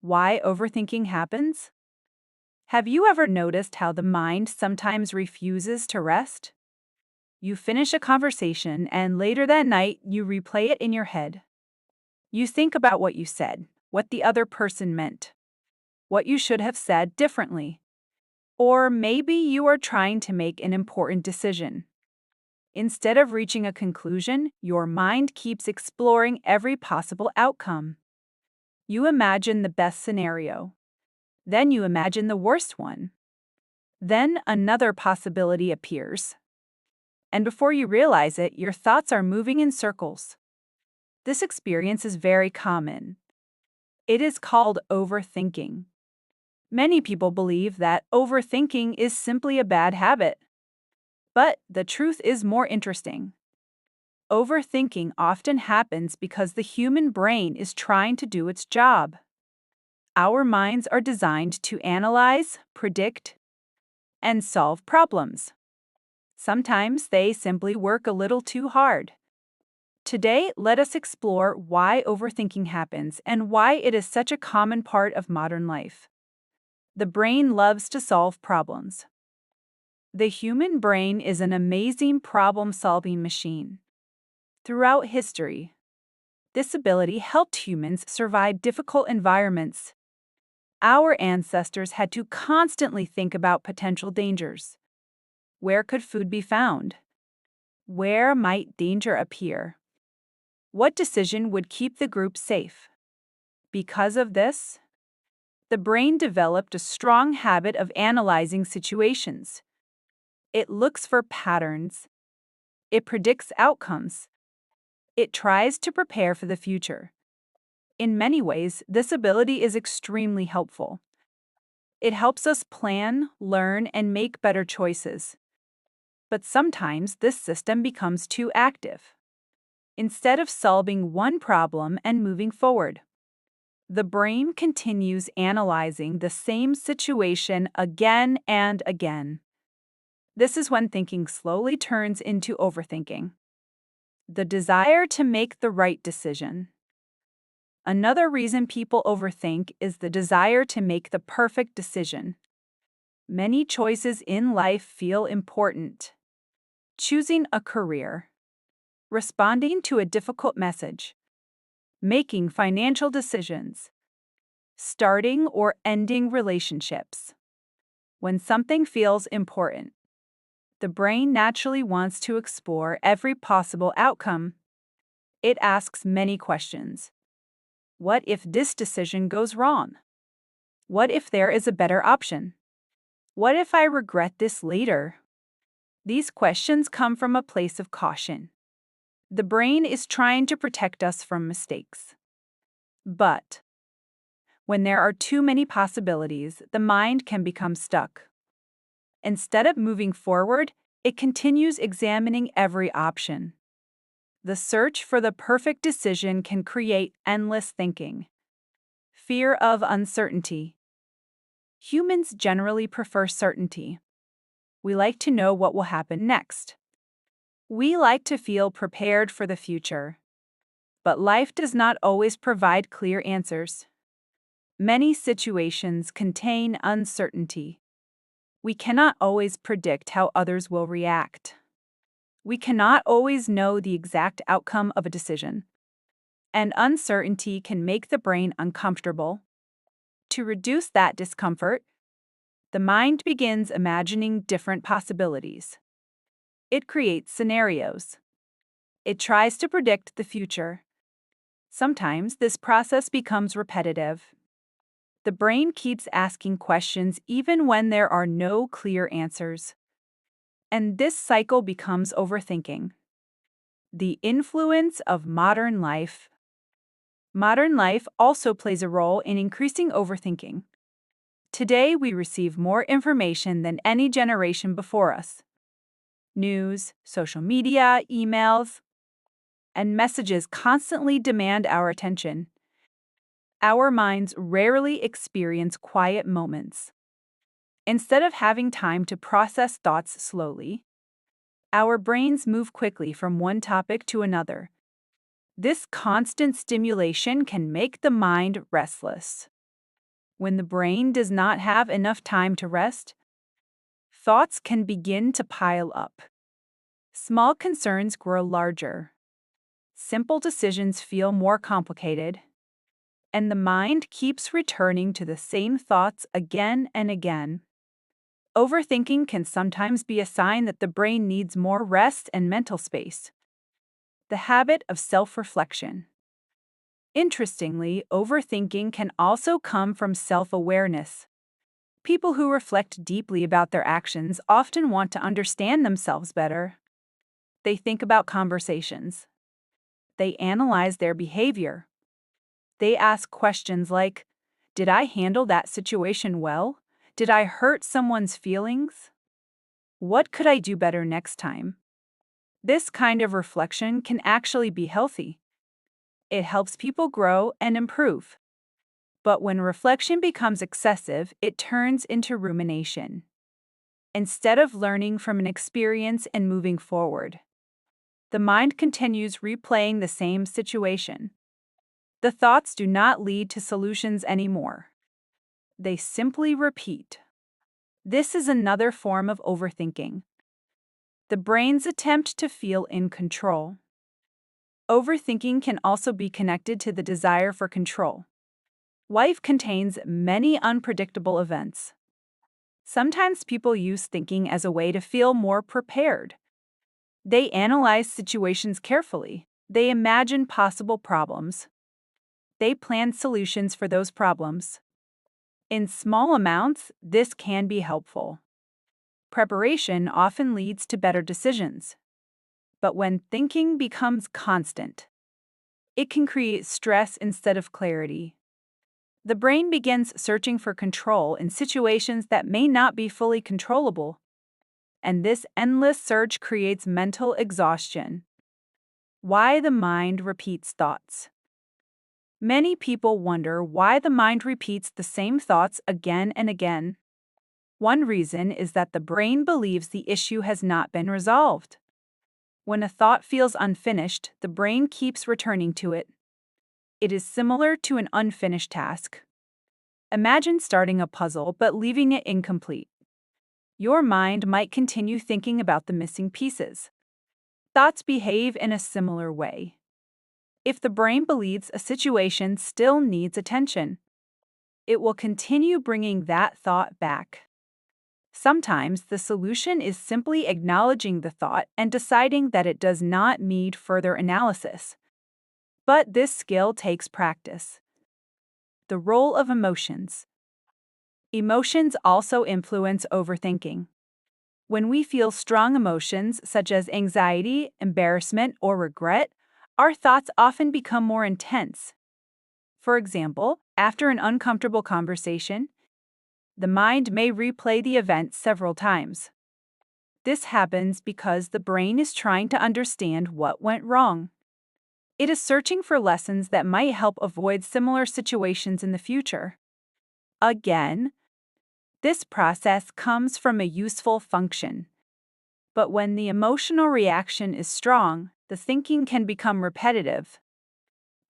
Why overthinking happens? Have you ever noticed how the mind sometimes refuses to rest? You finish a conversation and later that night you replay it in your head. You think about what you said, what the other person meant, what you should have said differently. Or maybe you are trying to make an important decision. Instead of reaching a conclusion, your mind keeps exploring every possible outcome. You imagine the best scenario. Then you imagine the worst one. Then another possibility appears. And before you realize it, your thoughts are moving in circles. This experience is very common. It is called overthinking. Many people believe that overthinking is simply a bad habit. But the truth is more interesting. Overthinking often happens because the human brain is trying to do its job. Our minds are designed to analyze, predict, and solve problems. Sometimes they simply work a little too hard. Today, let us explore why overthinking happens and why it is such a common part of modern life. The brain loves to solve problems. The human brain is an amazing problem-solving machine. Throughout history, this ability helped humans survive difficult environments. Our ancestors had to constantly think about potential dangers. Where could food be found? Where might danger appear? What decision would keep the group safe? Because of this, the brain developed a strong habit of analyzing situations. It looks for patterns. It predicts outcomes. It tries to prepare for the future. In many ways, this ability is extremely helpful. It helps us plan, learn, and make better choices. But sometimes this system becomes too active. Instead of solving one problem and moving forward, the brain continues analyzing the same situation again and again. This is when thinking slowly turns into overthinking. The desire to make the right decision. Another reason people overthink is the desire to make the perfect decision. Many choices in life feel important. Choosing a career, responding to a difficult message, making financial decisions, starting or ending relationships. When something feels important, the brain naturally wants to explore every possible outcome. It asks many questions. What if this decision goes wrong? What if there is a better option? What if I regret this later? These questions come from a place of caution. The brain is trying to protect us from mistakes. But when there are too many possibilities, the mind can become stuck. Instead of moving forward, it continues examining every option. The search for the perfect decision can create endless thinking. Fear of uncertainty. Humans generally prefer certainty. We like to know what will happen next. We like to feel prepared for the future. But life does not always provide clear answers. Many situations contain uncertainty. We cannot always predict how others will react. We cannot always know the exact outcome of a decision. And uncertainty can make the brain uncomfortable. To reduce that discomfort, the mind begins imagining different possibilities. It creates scenarios. It tries to predict the future. Sometimes this process becomes repetitive. The brain keeps asking questions even when there are no clear answers. And this cycle becomes overthinking. The influence of modern life. Modern life also plays a role in increasing overthinking. Today, we receive more information than any generation before us. News, social media, emails, and messages constantly demand our attention. Our minds rarely experience quiet moments. Instead of having time to process thoughts slowly, our brains move quickly from one topic to another. This constant stimulation can make the mind restless. When the brain does not have enough time to rest, thoughts can begin to pile up. Small concerns grow larger. Simple decisions feel more complicated, and the mind keeps returning to the same thoughts again and again. Overthinking can sometimes be a sign that the brain needs more rest and mental space. The habit of self-reflection. Interestingly, overthinking can also come from self-awareness. People who reflect deeply about their actions often want to understand themselves better. They think about conversations. They analyze their behavior. They ask questions like, did I handle that situation well? Did I hurt someone's feelings? What could I do better next time? This kind of reflection can actually be healthy. It helps people grow and improve. But when reflection becomes excessive, it turns into rumination. Instead of learning from an experience and moving forward, the mind continues replaying the same situation. The thoughts do not lead to solutions anymore. They simply repeat. This is another form of overthinking. The brain's attempt to feel in control. Overthinking can also be connected to the desire for control. Life contains many unpredictable events. Sometimes people use thinking as a way to feel more prepared. They analyze situations carefully. They imagine possible problems. They plan solutions for those problems. In small amounts, this can be helpful. Preparation often leads to better decisions. But when thinking becomes constant, it can create stress instead of clarity. The brain begins searching for control in situations that may not be fully controllable, and this endless search creates mental exhaustion. Why the mind repeats thoughts. Many people wonder why the mind repeats the same thoughts again and again. One reason is that the brain believes the issue has not been resolved. When a thought feels unfinished, the brain keeps returning to it. It is similar to an unfinished task. Imagine starting a puzzle but leaving it incomplete. Your mind might continue thinking about the missing pieces. Thoughts behave in a similar way. If the brain believes a situation still needs attention, it will continue bringing that thought back. Sometimes the solution is simply acknowledging the thought and deciding that it does not need further analysis. But this skill takes practice. The role of emotions. Emotions also influence overthinking. When we feel strong emotions such as anxiety, embarrassment, or regret, our thoughts often become more intense. For example, after an uncomfortable conversation, the mind may replay the event several times. This happens because the brain is trying to understand what went wrong. It is searching for lessons that might help avoid similar situations in the future. Again, this process comes from a useful function. But when the emotional reaction is strong, the thinking can become repetitive.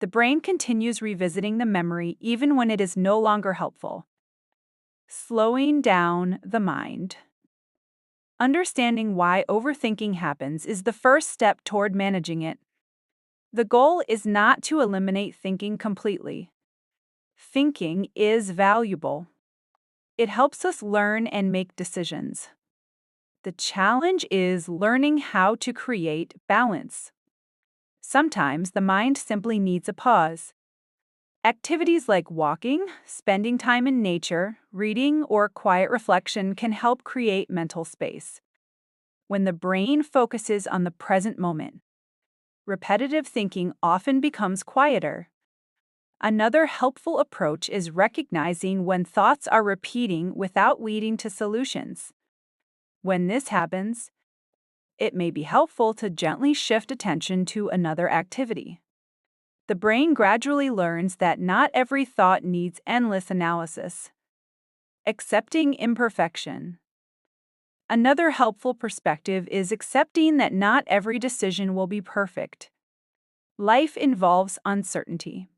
The brain continues revisiting the memory even when it is no longer helpful. Slowing down the mind. Understanding why overthinking happens is the first step toward managing it. The goal is not to eliminate thinking completely. Thinking is valuable. It helps us learn and make decisions. The challenge is learning how to create balance. Sometimes the mind simply needs a pause. Activities like walking, spending time in nature, reading, or quiet reflection can help create mental space. When the brain focuses on the present moment, repetitive thinking often becomes quieter. Another helpful approach is recognizing when thoughts are repeating without leading to solutions. When this happens, it may be helpful to gently shift attention to another activity. The brain gradually learns that not every thought needs endless analysis. Accepting imperfection. Another helpful perspective is accepting that not every decision will be perfect. Life involves uncertainty.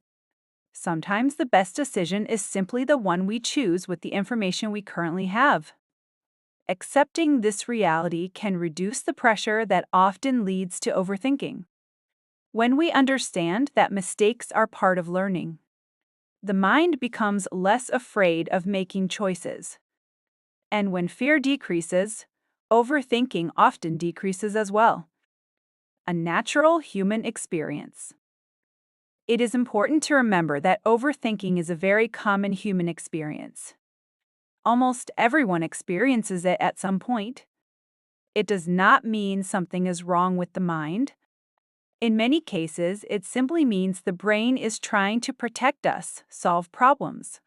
Sometimes the best decision is simply the one we choose with the information we currently have. Accepting this reality can reduce the pressure that often leads to overthinking. When we understand that mistakes are part of learning, the mind becomes less afraid of making choices. And when fear decreases, overthinking often decreases as well. A natural human experience. It is important to remember that overthinking is a very common human experience. Almost everyone experiences it at some point. It does not mean something is wrong with the mind. In many cases, it simply means the brain is trying to protect us, solve problems,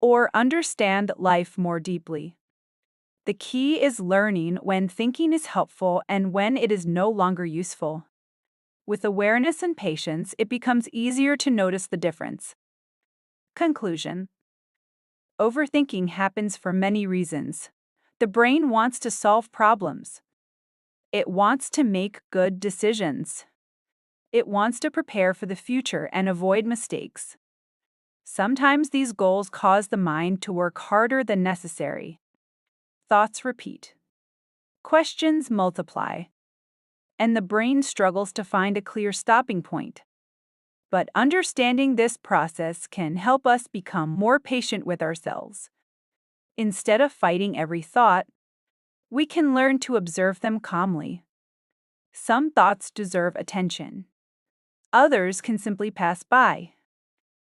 or understand life more deeply. The key is learning when thinking is helpful and when it is no longer useful. With awareness and patience, it becomes easier to notice the difference. Conclusion. Overthinking happens for many reasons. The brain wants to solve problems. It wants to make good decisions. It wants to prepare for the future and avoid mistakes. Sometimes these goals cause the mind to work harder than necessary. Thoughts repeat. Questions multiply. And the brain struggles to find a clear stopping point. But understanding this process can help us become more patient with ourselves. Instead of fighting every thought, we can learn to observe them calmly. Some thoughts deserve attention. Others can simply pass by.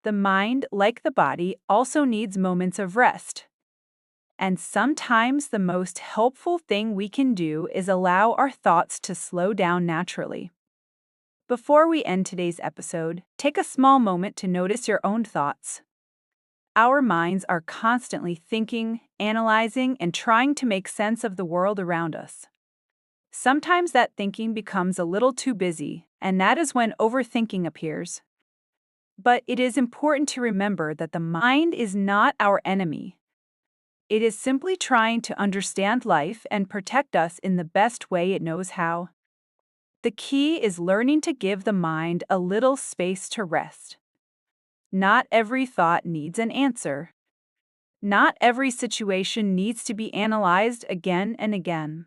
The mind, like the body, also needs moments of rest. And sometimes the most helpful thing we can do is allow our thoughts to slow down naturally. Before we end today's episode, take a small moment to notice your own thoughts. Our minds are constantly thinking, analyzing, and trying to make sense of the world around us. Sometimes that thinking becomes a little too busy, and that is when overthinking appears. But it is important to remember that the mind is not our enemy. It is simply trying to understand life and protect us in the best way it knows how. The key is learning to give the mind a little space to rest. Not every thought needs an answer. Not every situation needs to be analyzed again and again.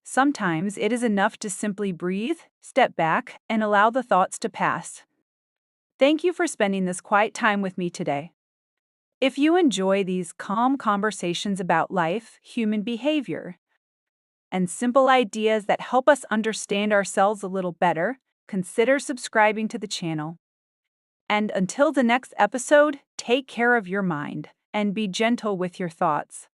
Sometimes it is enough to simply breathe, step back, and allow the thoughts to pass. Thank you for spending this quiet time with me today. If you enjoy these calm conversations about life, human behavior, and simple ideas that help us understand ourselves a little better, consider subscribing to the channel. And until the next episode, take care of your mind and be gentle with your thoughts.